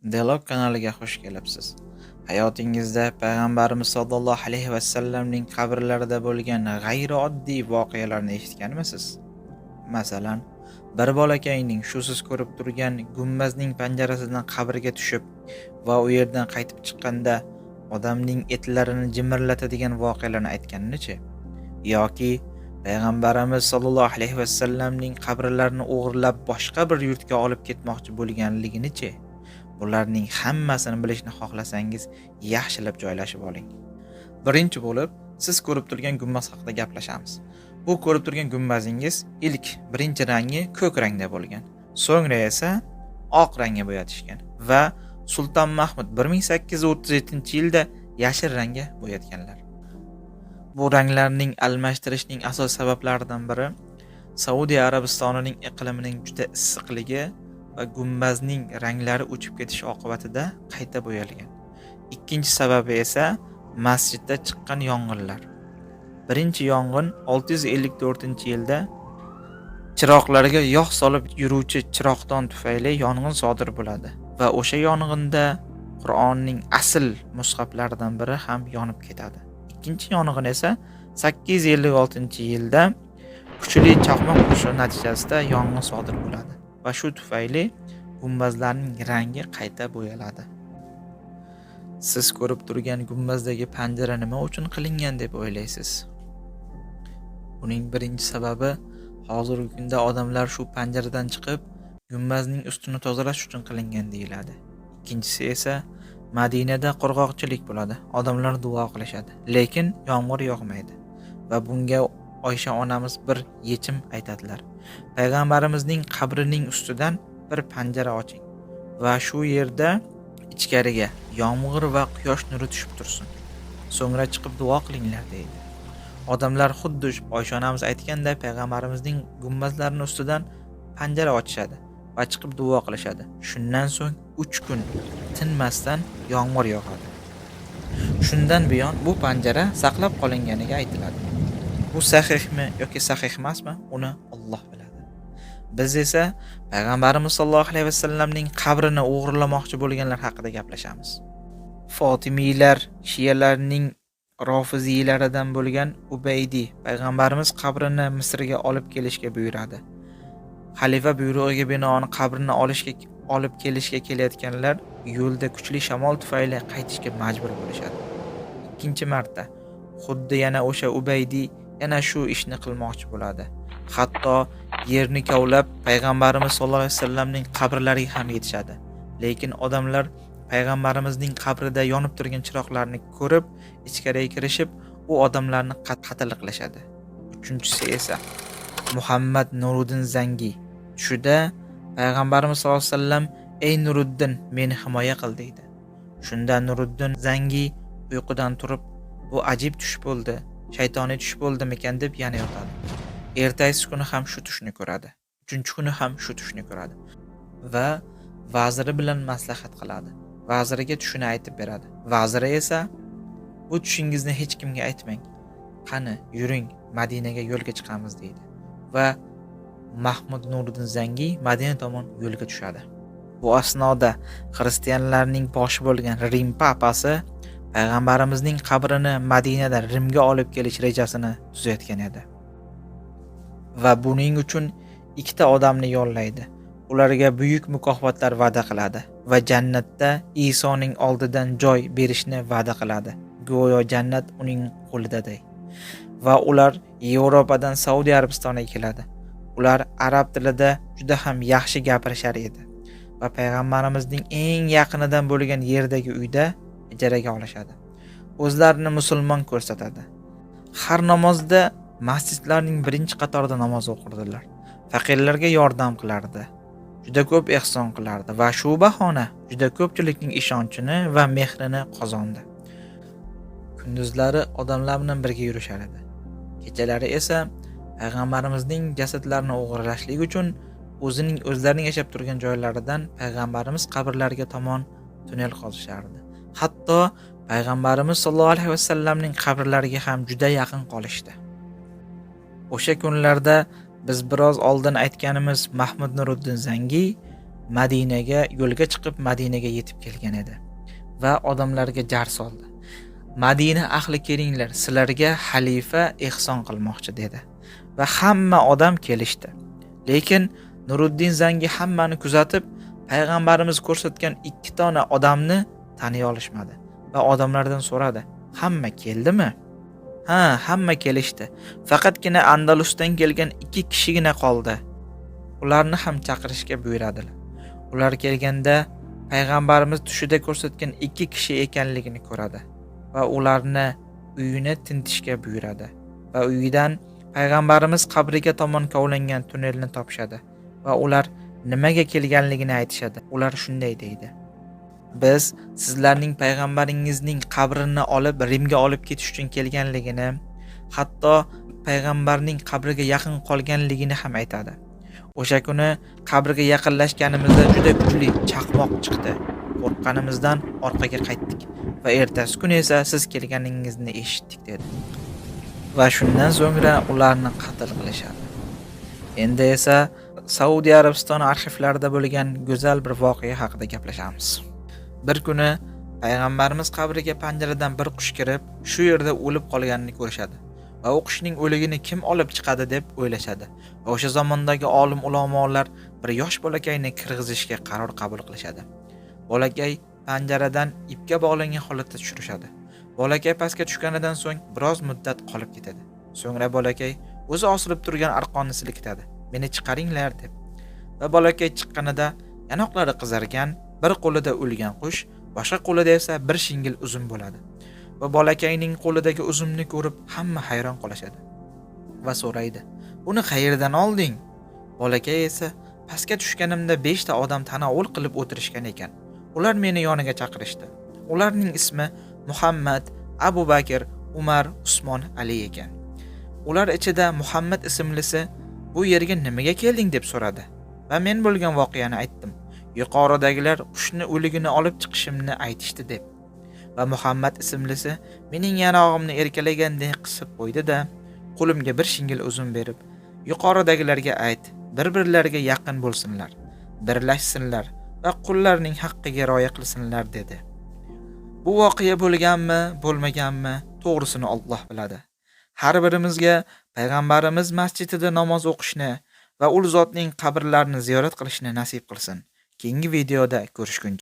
Dialog kanaliga xush kelibsiz. Hayotingizda payg'ambarimiz sollallohu alayhi va sallamning qabrlarida bo'lgan g'ayrioddiy voqealarni eshitganmisiz? Masalan, bir bolakayning shu siz ko'rib turgan gumbazning panjarasidan qabrga tushib va u yerdan qaytib chiqqanda odamning etlarini jimirlatadigan voqealarni aytganini-chi? Yoki payg'ambarimiz sollallohu alayhi va sallamning qabrlarini o'g'irlab boshqa bir yurtga olib ketmoqchi bo'lganligini-chi? Bularning hammasini bilishni xohlasangiz, yaxshilab joylashib oling. Birinchi bo'lib, siz ko'rib turgan gumbaz haqida gaplashamiz. Bu ko'rib turgan gumbazingiz birinchi rangi ko'k rangda bo'lgan. So'ngra esa oq rangga bo'yatishgan va Sulton Mahmud 1837-yilda yashil rangga bo'yatganlar. Bu ranglarning almashtirishning asosiy sabablaridan biri Saudiya Arabistonining iqlimining juda issiqligi va gumbazning ranglari o'chib ketishi oqibatida qayta bo'yalgan. Ikkinchi sababi esa masjidda chiqqan yong'inlar. Birinchi yong'in 654-yilda chiroqlarga yog' solib yuruvchi chiroqdon tufayli yong'in sodir bo'ladi va o'sha yong'inda Qur'onning asl mushaflaridan biri ham yonib ketadi. Ikkinchi yong'in esa 856-yilda kuchli chaqmoq urishi natijasida yong'in sodir bo'ladi va shu tufayli gumbazlarning rangi qayta bo'yaladi. Siz ko'rib turgan gumbazdagi panjara nima uchun qilingan deb o'ylaysiz? Buning birinchi sababi hozirgi kunda odamlar shu panjaradan chiqib gumbazning ustini tozalash uchun qilingan deyiladi. Ikkinchisi esa Madinada qurg'oqchilik bo'ladi. Odamlar duo qilishadi, lekin yomg'ir yog'maydi va bunga Oysha onamiz bir yechim aytadilar. Payg'ambarimizning qabrining ustidan bir panjara oching va shu yerda ichkariga yomg'ir va quyosh nuri tushib tursin. So'ngra chiqib duo qilinglar deydi. Odamlar xuddi Oysha onamiz aytganday payg'ambarimizning gumbazlarining ustidan panjara ochishadi va chiqib duo qilishadi. Shundan so'ng 3 kun tinmasdan yomg'ir yog'adi. Shundan buyon bu panjara saqlab qolinganiga aytiladi. Bu sahihmi yoki sahih emasmi, uni Alloh biladi. Biz esa payg'ambarimiz sollallohu alayhi va sallamning qabrini o'g'irlamoqchi bo'lganlar haqida gaplashamiz. Fotimiylar, shiyalarning rofiziylaridan bo'lgan Ubaydi payg'ambarimiz qabrini Misrga olib kelishga buyuradi. Xalifa buyrug'iga binoan qabrini olib kelishga kelayotganlar yo'lda kuchli shamol tufayli qaytishga majbur bo'lishadi. Ikkinchi marta xuddi yana o'sha Ubaydi yana shu ishni qilmoqchi bo'ladi. Hatto yerni kavlab payg'ambarimiz sollallohu alayhi vasallamning qabrlariga ham yetishadi. Lekin odamlar payg'ambarimizning qabrida yonib turgan chiroqlarni ko'rib, ichkariga kirishib, u odamlarni qatl qilishadi. Uchinchisi esa Muhammad Nuruddin Zangi. Shunda payg'ambarimiz sollallohu alayhi vasallam: "Ey Nuruddin, meni himoya qil" deydi. Shunda Nuruddin Zangi uyqudan turib, "Bu ajib tush bo'ldi. Shaytoniy tush bo'ldimikan" deb yana yotadi. Ertasi kuni ham shu tushni ko'radi. Uchinchi kuni ham shu tushni ko'radi va vaziri bilan maslahat qiladi. Vaziriga tushini aytib beradi. Vaziri esa: "Bu tushingizni hech kimga aytmang. Qani, yuring, Madinaga yo'lga chiqamiz" deydi. Va Mahmud Nuruddin Zangi Madina tomon yo'lga tushadi. Bu asnoda xristianlarning boshi bo'lgan Rim papasi payg'ambarimizning qabrini Madinada Rimga olib kelish rejasini tuzayotgan edi. Va buning uchun ikkita odamni yollaydi. Ularga buyuk mukofotlar va'da qiladi va jannatda Isoning oldidan joy berishni va'da qiladi. Go'yo jannat uning qo'lidaday. Va ular Yevropadan Saudiya Arabistoniga keladi. Ular arab tilida juda ham yaxshi gapirishar edi va payg'ambarimizning eng yaqinidan bo'lgan yerdagi uyda ijaraga olishadi. O'zlarini musulmon ko'rsatadi. Har namozda masjidlarning birinchi qatorida namoz o'qirdilar. Faqirlarga yordam qilardi. Juda ko'p ehson qilardi va shu bahona juda ko'pchilikning ishonchini va mehrini qozondi. Kunduzlari odamlar bilan birga yurishar edi. Kechalari esa payg'ambarimizning jasadlarini o'g'irlashlik uchun o'zlarining yashab turgan joylaridan payg'ambarimiz qabrlariga tomon tunnel qazishardi. Hatto payg'ambarimiz sollallohu alayhi vasallamning qabrlariga ham juda yaqin qolishdi. O'sha kunlarda biz biroz oldin aytganimiz Mahmud Nuruddin Zangi Madinaga yo'lga chiqib Madinaga yetib kelgan edi va odamlarga jar soldi. Madina ahli kelinglar, sizlarga xalifa ehson qilmoqchi dedi va hamma odam kelishdi. Lekin Nuriddin Zangi hammani kuzatib, payg'ambarimiz ko'rsatgan 2 tona odamni taniy olishmadi va odamlardan so'radi: "Hamma keldimi?" "Ha, hamma kelishdi. Faqatgina Andalusdan kelgan 2 kishigina qoldi. Ularni ham chaqirishga buyuradilar." Ular kelganda payg'ambarimiz tushida ko'rsatgan 2 kishi ekanligini ko'radi va ularni uyini tintishga buyuradi va uyidan payg'ambarimiz qabriga tomon kovlangan tunnelni topishadi va ular nimaga kelganligini aytishadi. Ular shunday deydi: "Biz sizlarning payg'ambaringizning qabrini olib Rimga olib ketish uchun kelganligini, hatto payg'ambarning qabriga yaqin qolganligini ham aytadi. O'sha kuni qabrga yaqinlashganimizda juda kuchli chaqmoq chiqdi. Qo'rqqanimizdan orqaga qaytdik va ertasi kuni esa siz kelganingizni eshitdik" dedi. Va shundan so'ngra ularni qatl qilishadi. Endi esa Saudiya Arabistoni arxivlarida bo'lgan go'zal bir voqea haqida gaplashamiz. Bir kuni payg'ambarimiz qabriga panjaradan bir qush kirib, shu yerda o'lib qolganini ko'rishadi va u qushning o'ligini kim olib chiqadi deb o'ylashadi. Va o'sha zamondagi olim ulamolar bir yosh bolakayni kirgizishga qaror qabul qilishadi. Bolakay panjaradan ipga bog'langan holatda tushirishadi. Bolakay pastga tushganidan so'ng biroz muddat qolib ketadi. So'ngra bolakay o'zi osilib turgan arqonni silkitadi. "Meni chiqaringlar" deb. Va bolakay chiqqanida yanoqlari qizargan, bir qo'lida o'lgan qush, boshqa qo'lida esa bir shingil uzum bo'ladi. Va bolakayning qo'lidagi uzumni ko'rib hamma hayron qolishadi va so'raydi: "Buni qayerdan olding?" Bolakay esa: "Pastga tushganimda 5 ta odam tanovul qilib o'tirishgan ekan. Ular meni yoniga chaqirishdi. Ularning ismi Muhammad, Abu Bakr, Umar, Usmon, Ali ekan. Ular ichida Muhammad ismlisi bu yerga nimaga kelding deb so'radi va men bo'lgan voqeani aytdim. Yuqoridagilar qushni o'ligini olib chiqishimni aytishdi" deb. Va Muhammad ismlisi mening yanog'imni erkalagandek qisib qo'ydi-da, qo'limga bir shingil uzum berib, "Yuqoridagilarga ayt, bir-birlariga yaqin bo'lsinlar, birlashsinlar va qullarning haqqiga rioya qilsinlar" dedi. Bu voqea bo'lganmi, bo'lmaganmi, to'g'risini Alloh biladi. Har birimizga payg'ambarimiz masjidida namoz o'qishni va ul zotning qabrlarini ziyorat qilishni nasib qilsin. Keyingi videoda ko'rishguncha